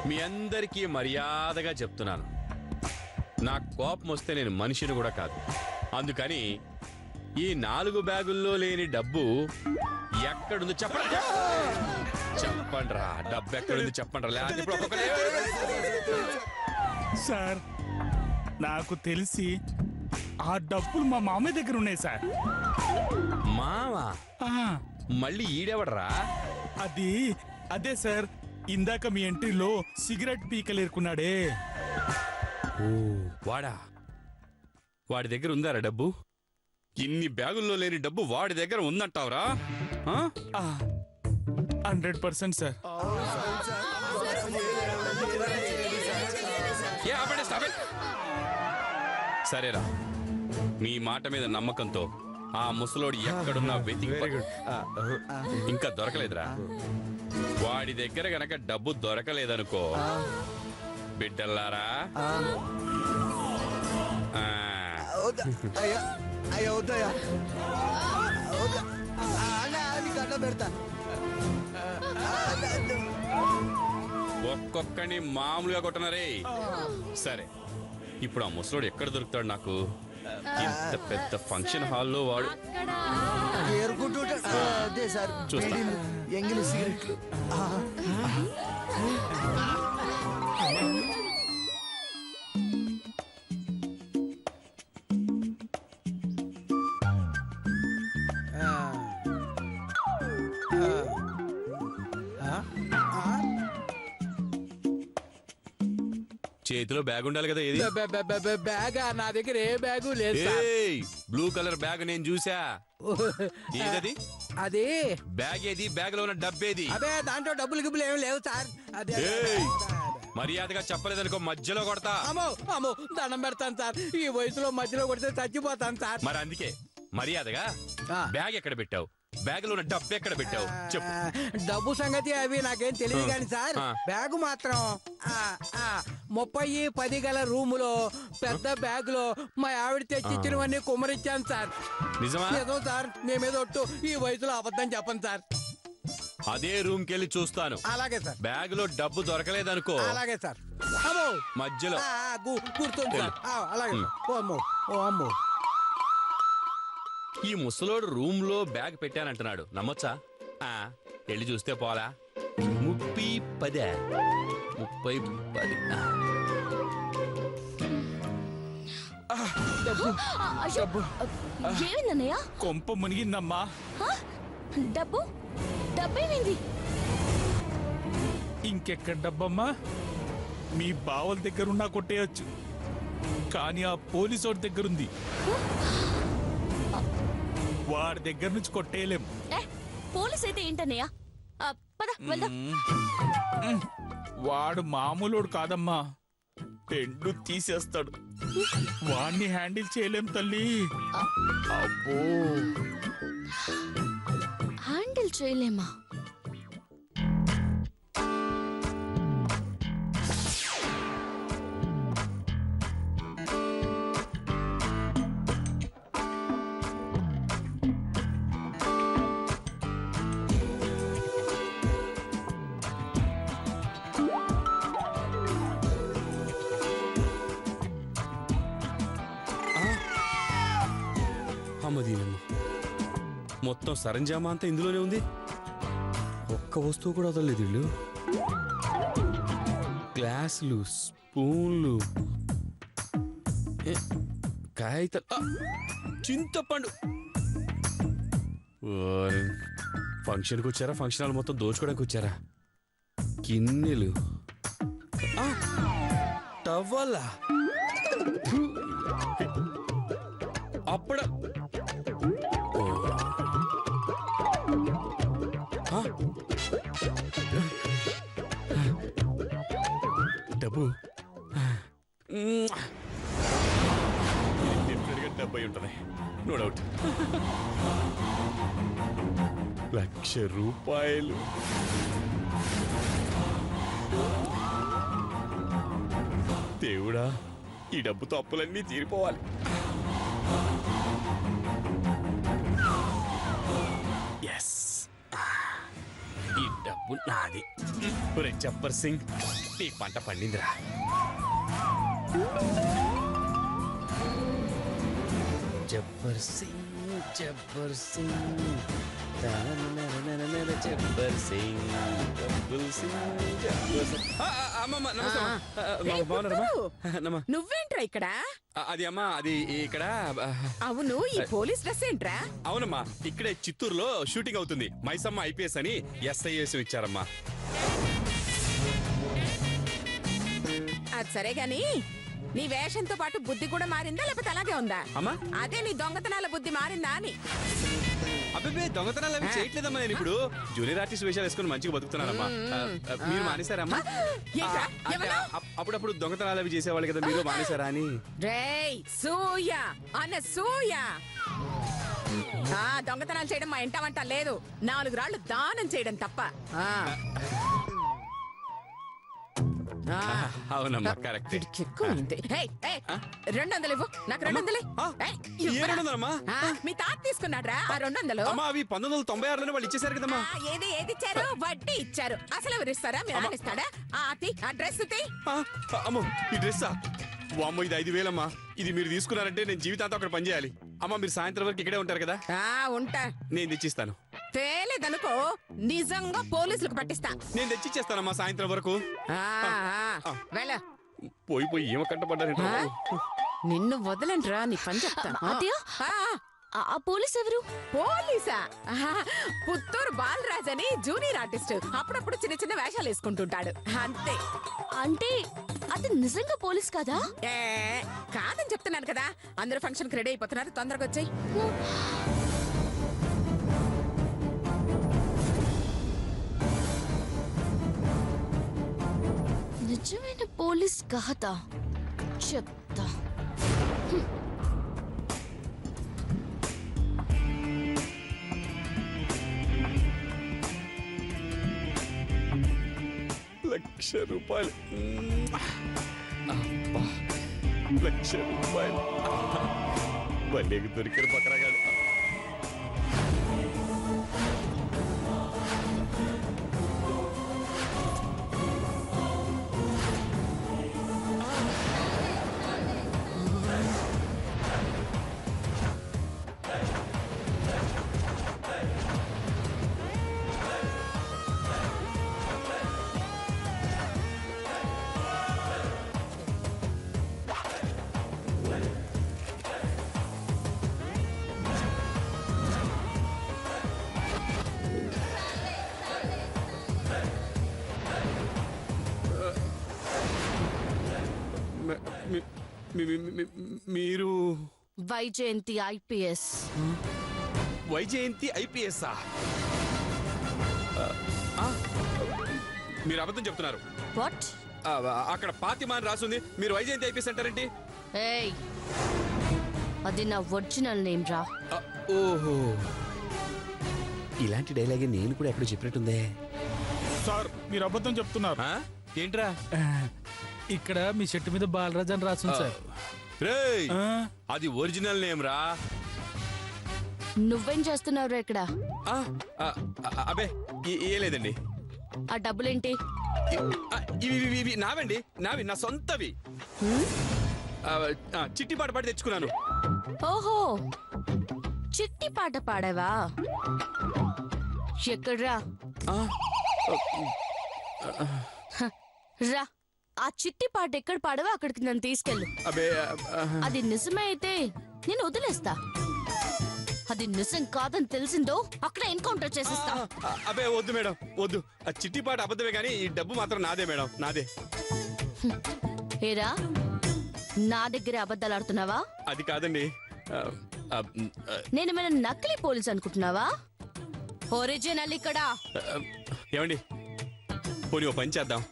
మీ అందరికీ మర్యాదగా చెప్తున్నాను, నా కోపం వస్తే నేను మనిషిని కూడా కాదు. అందుకని ఈ 4 బ్యాగుల్లో లేని డబ్బు ఎక్కడుందో చెప్పండి. చెప్పండి రా, డబ్బు ఎక్కడుంది చెప్పండి రా. సార్ నాకు తెలిసి ఆ డబ్బులు మా మామయ్య దగ్గర ఉన్నాయి సార్. మావా? మళ్ళీ ఈడెవడరా? అదే సార్, ఇందాక మీ ఎంట్రీలో సిగరెట్ పీకలేరుకున్నాడే. ఓ వాడా? వాడి దగ్గర ఉందారా డబ్బు? ఇన్ని బ్యాగుల్లో లేని డబ్బు వాడి దగ్గర ఉందంటావురా? 100% సార్. సరేరా, మీ మాట మీద నమ్మకంతో ఆ ముసలోడు ఎక్కడున్నా వెతికి ఇంకా దొరకలేదురా. వాడి దగ్గర గనక డబ్బు దొరకలేదనుకో బిడ్డల్లారా, ఒక్కొక్కని మామూలుగా కొట్టనరే. సరే, ఇప్పుడు ఆ ముసలోడు ఎక్కడ దొరుకుతాడు నాకు? ఇంత పెద్ద ఫంక్షన్ హాల్లో వాడు సిగరెట్లు. చేతిలో బ్యాగ్ ఉండాలి కదా. ఏది బ్యాగ్? నా దగ్గర ఏ బ్యాగు లేదు. బ్లూ కలర్ బ్యాగ్ నేను చూసా. ఏదది? అది బ్యాగ్ ఏది? బ్యాగ్ లో ఉన్న డబ్బేది? అదే, దాంట్లో డబ్బులు గిబ్బులు ఏమి లేవు సార్. అదే మర్యాదగా చెప్పలేదనుకో మధ్యలో కొడతా. అమ్మో అమ్మో, దండం పెడతాను సార్. ఈ వయసులో మధ్యలో కొడితే చచ్చిపోతాను సార్. మరి అందుకే మర్యాదగా బ్యాగ్ ఎక్కడ పెట్టావు? బ్యాగ్ లో ఉన్న డబ్బు ఎక్కడ పెట్టావు చెప్పు. డబ్బు సంగతి అవి నాకేం తెలియదు కానీ సార్, బ్యాగు మాత్రం 30-10 గల రూములో పెద్ద బ్యాగ్ లో మా ఆవిడ తెచ్చిచ్చినవన్నీ కుమ్మరిచ్చాను సార్. నిజమా? ఏదో సార్, మేమేదో ఈ వయసులో అబద్ధం చెప్పండి సార్. అదే రూమ్ కెళ్ళి చూస్తాను. అలాగే సార్. బ్యాగ్ లో డబ్బు దొరకలేదనుకో. అలాగే సార్. మధ్యలో కూర్చోండి సార్. అలాగే. ఓ అమ్మో, ఓ అమ్మో. ఈ ముసలోడు రూమ్ లో బ్యాగ్ పెట్టానంటున్నాడు, నమ్మొచ్చా? వెళ్ళి చూస్తే పోలా. 30-10 ఏమైందన్నయ్య? కొంప మునిగిందమ్మా. డబ్బేమైంది? ఇంకెక్కడ డబ్బమ్మా? మీ బావల దగ్గరున్నా కొట్టేయచ్చు, కానీ ఆ పోలీసోడి దగ్గరుంది. వాడి దగ్గర నుంచి కొట్టేయలేం. పోలీస్ అయితే ఏంటన్నయ్య? పద వెళ్దాం. వాడు మామూలుడు కాదమ్మా, పెండు తీసేస్తాడు. వాణ్ణి హ్యాండిల్ చేయలేం తల్లి. అబ్బో, హ్యాండిల్ చేయలేమా? మొత్తం సరంజామా అంతా ఇందులోనే ఉంది. ఒక్క వస్తువు కూడా వదలలేదు వీళ్ళు. గ్లాసులు, స్పూన్లు, కాగితాలు, చింతపండు. ఫంక్షన్కి వచ్చారా? ఫంక్షన్ హాల్ మొత్తం దోచుకోవడానికి వచ్చారా? గిన్నెలు, టవలా, అప్పుడ డబ్బు డబ్బు అయి ఉంటుంది, నో డౌట్. 1,00,000 రూపాయలు. దేవుడా, ఈ డబ్బుతో అప్పులన్నీ తీరిపోవాలి. ఎస్, డబ్బు నాది. ఒరే జబ్బర్ సింగ్, నీ పంట పండిందిరా. జబ్బర్ సింగ్, జబ్బర్ సింగ్, జబ్బర్ సింగ్, జబ్బర్ సింగ్, జబ్బర్ సింగ్. అమ్మమ్మ నమస్తే అమ్మా. బాగున్నారమ్మా? నువ్వేంట్రా ఇక్కడ? అది అమ్మా, అది ఇక్కడ. అవును, ఈ పోలీస్ డ్రెస్ ఏంట్రా? అవునమ్మా, ఇక్కడే చిత్తూరులో షూటింగ్ అవుతుంది. మైసమ్మ ఐపీఎస్ అని SIS ఇచ్చారమ్మా. అది సరే గాని నీ వేషంతో పాటు బుద్ధి కూడా మారిందా లేకపోతే అలాగే ఉందా? అమ్మా, అదే నీ దొంగతనాల బుద్ధి మారిందా అని. అబ్బే దొంగతనాలు అవి చేయట్లేదమ్మా. నేను ఇప్పుడు జూనియర్ ఆర్టిస్ట్ వేషాలు వేసుకుని మంచిగా బతుకుతున్నానమ్మా. మీరు మానేశారమ్మా? ఏంట్రా? అంటే ఏమన్నావ్? అప్పుడప్పుడు దొంగతనాలు అవి చేసేవాళ్ళు కదా, మీరు మానేశారా అని. రేయ్ సూయ అనసూయ, దొంగతనాలు చేయడం మా ఇంట వంట లేదు. 4 రాళ్లు దానం చేయడం తప్ప. అవునమ్మా, కరెక్ట్. ఎక్కువైంది. 200 ఇవ్వు, నాకు 200. మీ తాత తీసుకున్నాడ్రా ఆ 200. అమ్మా, అవి 1996లోనే వాళ్ళు ఇచ్చేసారు కదమ్మా. ఏది ఇచ్చారు? వడ్డీ ఇచ్చారు. అసలు ఎవరు ఇస్తారా? మీరు నాన్న ఇస్తాడా? ఆ డ్రెస్ తీ. అమ్మో, ఈ డ్రెస్సా? వామ్మో, ఇది 5,000 అమ్మా. ఇది మీరు తీసుకున్నారంటే నేను జీవితాంతం అక్కడ పనిచేయాలి. అమ్మా, మీరు సాయంత్రం వరకు ఇక్కడే ఉంటారు కదా? ఉంటా. నేను తెచ్చిస్తాను. తేలేదనుకో నిజంగా పోలీసులకు పట్టిస్తా. నేను తెచ్చిచ్చేస్తానమ్మా సాయంత్రం వరకు. వెళ్ళ. పోయి ఏమో కంటపడ్డారంట. నిన్ను వదలంట్రా, నీ పని చెప్తాను. అత్తయ్య, ఆ పోలీస్ ఎవరు? పోలీసా? పుత్తూరు బాలరాజ్ అని జూనియర్ ఆర్టిస్ట్. అప్పుడప్పుడు చిన్న చిన్న వేషాలు వేసుకుంటుంటాడు అంతే. అంటే అతను నిజంగా పోలీస్ కదా? కాదని చెప్తున్నాను కదా. అందరూ ఫంక్షన్ రెడీ అయిపోతున్నారు, తొందరగా వచ్చాయి. నిజమైన పోలీస్ కాదా? చెప్తా. ₹1,00,000. 1,00,000. వల్లేకి దొరికారు పక్కరాగాడు. మీరు వైజయంతి IPS. వైజయంతి IPS? మీరు అబద్ధం చెప్తున్నారు. వాట్? అక్కడ ఫాతిమా అని రాసింది, మీరు వైజయంతి IPS అంటారేంటి? ఏయ్, అది నా ఒరిజినల్ నేమ్ రా. ఓహో, ఇలాంటి డైలాగే నేను కూడా ఎక్కడో చెప్పినట్టుందే. సార్, మీరు అబద్ధం చెప్తున్నారు. ఏంట్రా? ఇక్కడ మీ చెట్టు మీద బాలరాజ్ అని రాసింది సార్. రేయ్, అది ఒరిజినల్ నేమ్ రా. నువ్వేం చేస్తున్నావు ఇక్కడ? అబే ఏ లేదండి. ఆ డబ్బులేంటి? ఇవి నావండి, నావి, నా సొంతవి. చిట్టి పాట పాడి తెచ్చుకున్నాను. ఓహో, చిట్టి పాట పాడావా? ఎక్కడ్రా? రా, ఆ చిట్టి పాట ఎక్కడ పాడవా అక్కడికి నన్ను తీసుకెళ్ళు. అబే అది నిజమే అయితే నేను వదిలేస్తా. అది నిజం కాదని తెలిసిందో అక్కడ ఎన్కౌంటర్ చేసేస్తా. అబే వద్దు మేడం, వద్దు. ఆ చిట్టి పాట అబద్ధమే కానీ ఈ డబ్బు మాత్రం నాదే మేడం, నాదే. ఏరా, నా దగ్గర అబద్ధాలు ఆడుతున్నావా? అది కాదండి. నేనేమైనా నకిలీ పోలీస్ అనుకుంటున్నావా? ఒరిజినల్ ఇక్కడ. ఏమండి, పోనీ ఓ పని చేద్దాం.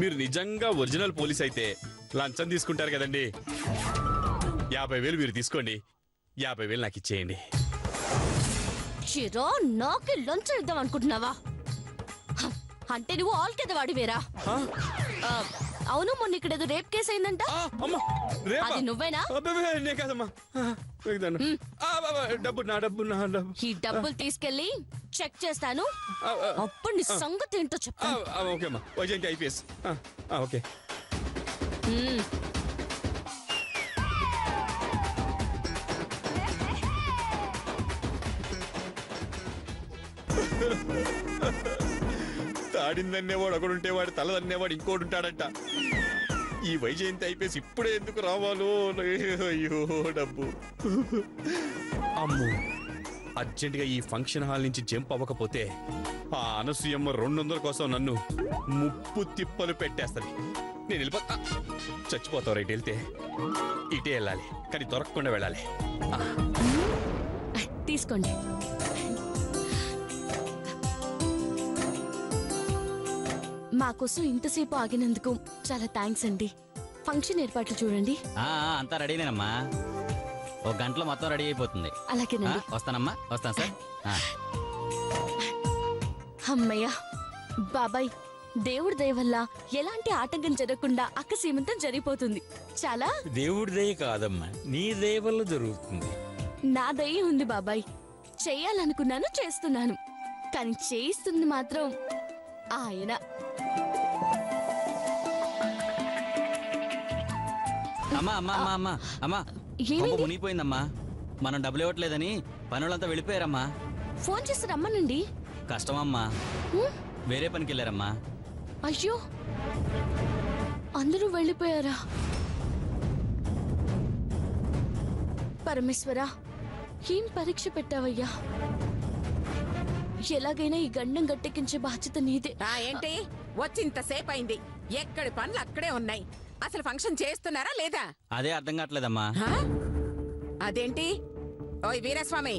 మీరు నిజంగా ఒరిజినల్ పోలీస్ అయితే లంచం తీసుకుంటారు కదండి. 50,000 మీరు తీసుకోండి, 50,000 నాకు ఇచ్చేయండి. చిరో, నాకే లంచం ఇద్దాం అనుకుంటున్నావా? అంటే నువ్వు ఆల్ కింద వాడివేరా? అవును, మొన్న ఇక్కడ ఏదో రేప్ కేసు అయిందంట. అది నువ్వేనా? డబ్బు నా డబ్బు. ఈ డబ్బులు తీసుకెళ్లి చెక్ చేస్తాను, అప్పుడు నీ సంగతి ఏంటో చెప్తాను. ఓకే అమ్మా, వైజయంతి ఐపీఎస్. ఓకే. తాడిందన్నేవాడు ఒకడుంటే వాడు తలదన్నేవాడు ఇంకోటి ఉంటాడంట. ఈ వైజయంతి అయిపోయి ఇప్పుడే ఎందుకు రావాలో, అయ్యో డబ్బు. అమ్మో, అర్జెంటుగా ఈ ఫంక్షన్ హాల్ నుంచి జంప్ అవ్వకపోతే ఆ అనసూయమ్మ 200 కోసం నన్ను ముప్పు తిప్పలు పెట్టేస్తుంది. నేను వెళ్ళిపోతా. చచ్చిపోతావు రైట్ వెళ్తే. ఇటే వెళ్ళాలి, కానీ దొరకకుండా వెళ్ళాలి. తీసుకోండి. మా కోసం ఇంతసేపు ఆగినందుకు చాలా థ్యాంక్స్ అండి. ఫంక్షన్ ఏర్పాట్లు చూడండి. అంతా రెడీనేనమ్మా. ఒక గంటలో మొత్తం రెడీ అయిపోతుంది. అలాగేనండి. వస్తానమ్మా, వస్తాను సార్. అమ్మయ్యా బాబాయ్, దేవుడి దయ వల్ల ఎలాంటి ఆటంకం జరగకుండా అక్క సీమంతం జరిగిపోతుంది. చాలా దేవుడి దయ కాదమ్మా, నీ దయ వల్ల జరుగుతుంది. నా దయ ఉంది బాబాయ్. చేయాలనుకున్నాను, చేస్తున్నాను. కానీ చేయిస్తుంది మాత్రం ఆయన. అమ్మా అమ్మా అమ్మా అమ్మా అమ్మా, ఏమైంది? మునిగిపోయిందమ్మా. మనం డబ్బులు ఇవ్వట్లేదని పనులంతా వెళ్ళిపోయారమ్మా. ఫోన్ చేసి రమ్మనండి. కష్టమమ్మా, వేరే పనికి వెళ్ళారమ్మా. అయ్యో, అందరూ వెళ్ళిపోయారా? పరమేశ్వరా, ఏం పరీక్ష పెట్టావయ్యా? ఎలాగైనా ఈ గండం గట్టెక్కించే బాధ్యత నీదే. ఏంటి వచ్చి ఇంతసేపు అయింది, ఎక్కడి పనులు అక్కడే ఉన్నాయి. అసలు ఫంక్షన్ చేస్తున్నారా లేదా? అదే అర్థం కావట్లేదమ్మా. అదేంటి? ఓయ్ వీరస్వామి,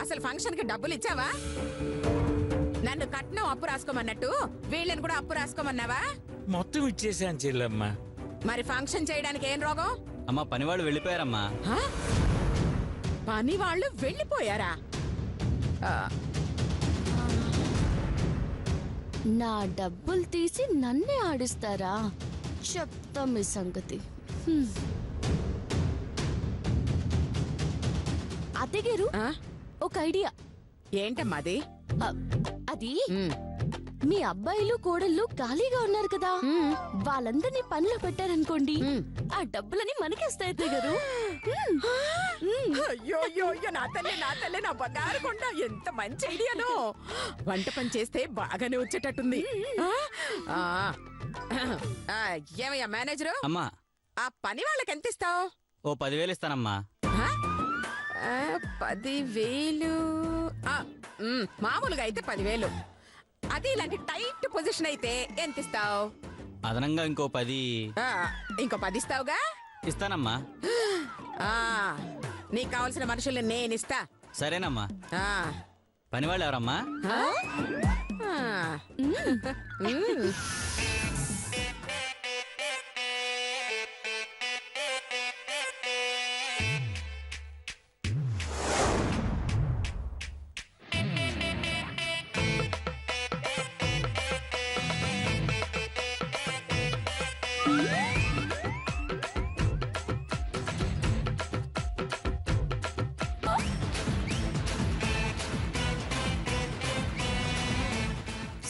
అసలు ఫంక్షన్ కి డబ్బులు ఇచ్చావా? నన్ను కట్నం అప్పు రాసుకోమన్నట్టు వీళ్ళని కూడా అప్పు రాసుకోమన్నావా? మొత్తం ఇచ్చేసాను చెల్లమ్మా. మరి ఫంక్షన్ చేయడానికి ఏం రోగం? అమ్మా, పనివాళ్ళు వెళ్ళిపోయారమ్మా. పని వాళ్ళు వెళ్ళిపోయారా? నా డబ్బులు తీసి నన్నే ఆడిస్తారా? చెప్తాం మీ సంగతి. అత్తగారు, ఒక ఐడియా. ఏంటమ్మాది? అది మీ అబ్బాయిలు కోడళ్ళు ఖాళీగా ఉన్నారు కదా, వాళ్ళందరినీ పనిలో పెట్టారనుకోండి, ఆ డబ్బులని మనకేస్తాయి అత్తగారు. అయ్యో నా తల్లి నా బంగారు కొండ, ఎంత మంచి ఐడియాను. వంట పని చేస్తే బాగానే వచ్చేటట్టుంది. ఏమయ్యా మేనేజరు, అమ్మా ఆ పని వాళ్ళకి ఎంత ఇస్తావు? ఓ 10,000 ఇస్తానమ్మా. 10,000? మామూలుగా అయితే 10,000. అది ఇలాంటి టైట్ పొజిషన్ అయితే ఎంత ఇస్తావు? అదనంగా ఇంకో 10. ఇంకో 10 ఇస్తావుగా? ఇస్తానమ్మా. నీకు కావాల్సిన మనుషుల్ని నేను ఇస్తా. సరేనమ్మా. పనివాళ్ళు ఎవరమ్మా?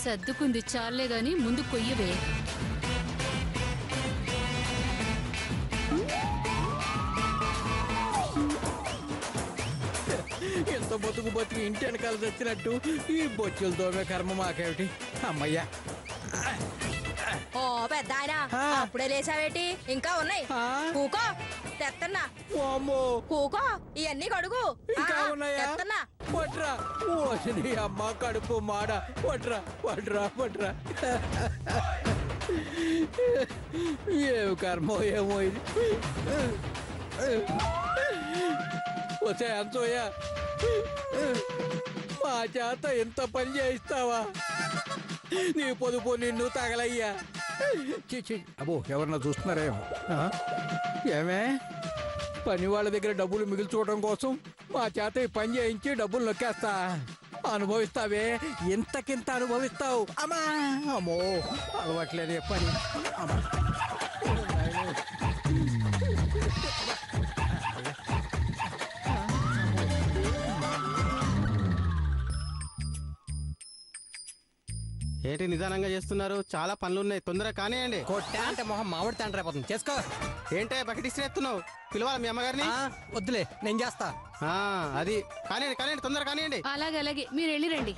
సర్దుకుంది చాలే గాని ముందు కొయ్యవే. ఎంత బతుకు ఇంటి వెనకాల తెచ్చినట్టు ఈ బొచ్చులు తోమే కర్మ మాకేమిటి? అమ్మయ్యా. ఓ పెద్ద ఆయన, అప్పుడే లేచావేటి? ఇంకా ఉన్నాయి. కూకో తెత్తన్నా. కూకో, ఇవన్నీ కడుగు. ఇంకా ఉన్నాయా? పట్రా. ఓసిని అమ్మ కడుపు మాడ. పట్రా. ఏం కర్మో ఏమో ఇది. వస్తే అంతోయా, మా చేత ఎంత పని చేయిస్తావా? నీ పొదుపు నిన్ను తగలయ్యా. అబ్బో, ఎవరన్నా చూస్తున్నారేమో. ఏమే, పని వాళ్ళ దగ్గర డబ్బులు మిగిల్చుకోవడం కోసం మా చేత ఈ పని చేయించి డబ్బులు నొక్కేస్తా. అనుభవిస్తావే, ఇంతకింత అనుభవిస్తావు. అమ్మో, అలవాట్లేదే పని. ఏంటి నిదానంగా చేస్తున్నారు? చాలా పనులున్నాయి, తొందరగా కానివ్వండి. కొట్టా అంటే మొహం మామిడి తండ్రి అయిపోతుంది. చేసుకో. ఏంటే బకెట్ ఇస్తున్నెత్తున్నావు? పిలవాలి మీ అమ్మగారిని. వద్దులే, నేను చేస్తా. అది కానివ్వండి కానివ్వండి, తొందరగా కానివ్వండి. అలాగే అలాగే, మీరు వెళ్ళి రండి.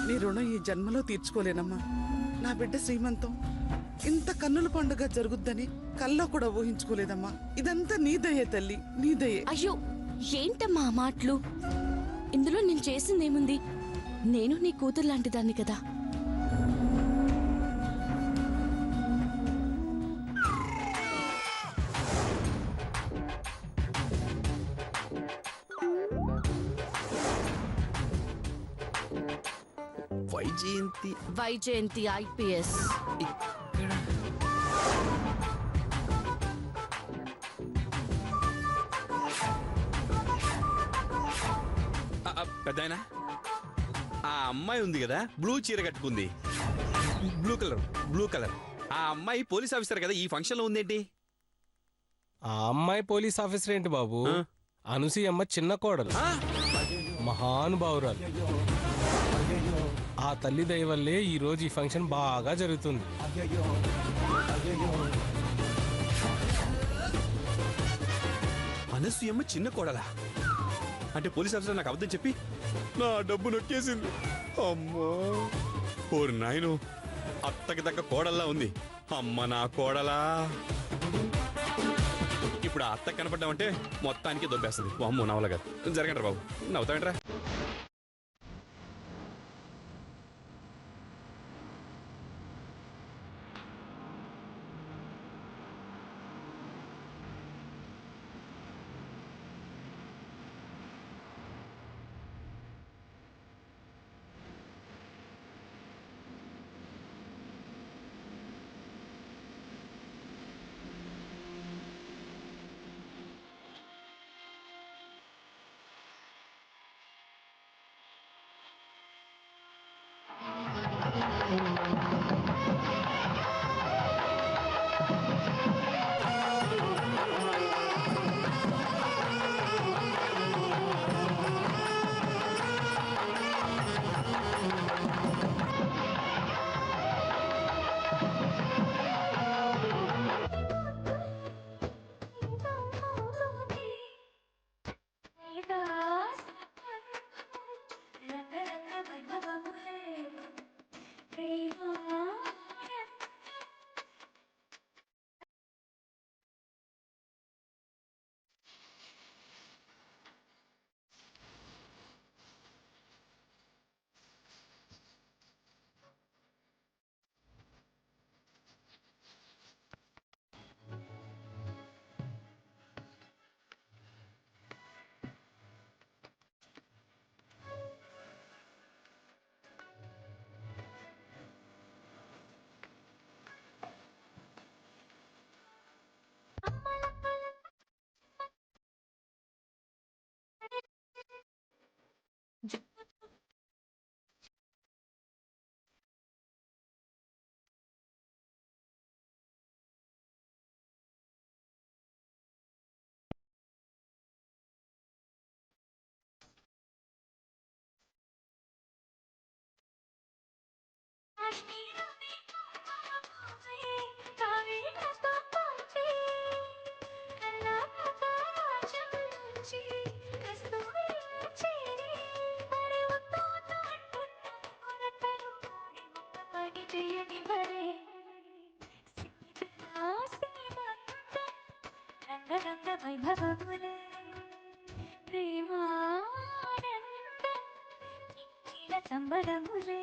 నీ రుణం ఈ జన్మలో తీర్చుకోలేనమ్మా. నా బిడ్డ శ్రీమంతం ఇంత కన్నుల పండుగ జరుగుద్దని కల్లో కూడా ఊహించుకోలేదమ్మా. ఇదంతా నీ దయే తల్లి, నీ దయే. అయ్యో ఏంటమ్మా ఆ మాటలు? ఇందులో నేను చేసిందేముంది? నేను నీ కూతురు లాంటి దాన్ని కదా. వైజయంతి ఐపీఎస్. పెద్దాయనా, ఆ అమ్మాయి ఉంది కదా, బ్లూ చీర కట్టుకుంది, బ్లూ కలర్. ఆ అమ్మాయి పోలీస్ ఆఫీసర్ కదా, ఈ ఫంక్షన్ లో ఉందేంటి? ఆ అమ్మాయి పోలీస్ ఆఫీసర్ ఏంటి బాబు? అనసూయమ్మ చిన్న కోడలు, మహానుభావురాలు. ఆ తల్లి దయ వల్లే ఈ రోజు ఈ ఫంక్షన్ బాగా జరుగుతుంది. అనసూయమ్మ చిన్న కోడలా? అంటే పోలీస్ ఆఫీసర్ నాకు అబద్ధం చెప్పి నా డబ్బు నొక్కేసింది. అమ్మా ఓరి నాయను, అత్తకి తగ్గ కోడల్లా ఉంది. అమ్మ నా కోడలా. ఇప్పుడు ఆ అత్త కనపడ్డామంటే మొత్తానికి దొబ్బేస్తుంది. అమ్మో నవల గారు, జరగండి బాబు. నవ్వుతావేంట్రా? వైభవములే ప్రేమానంద సంబరములే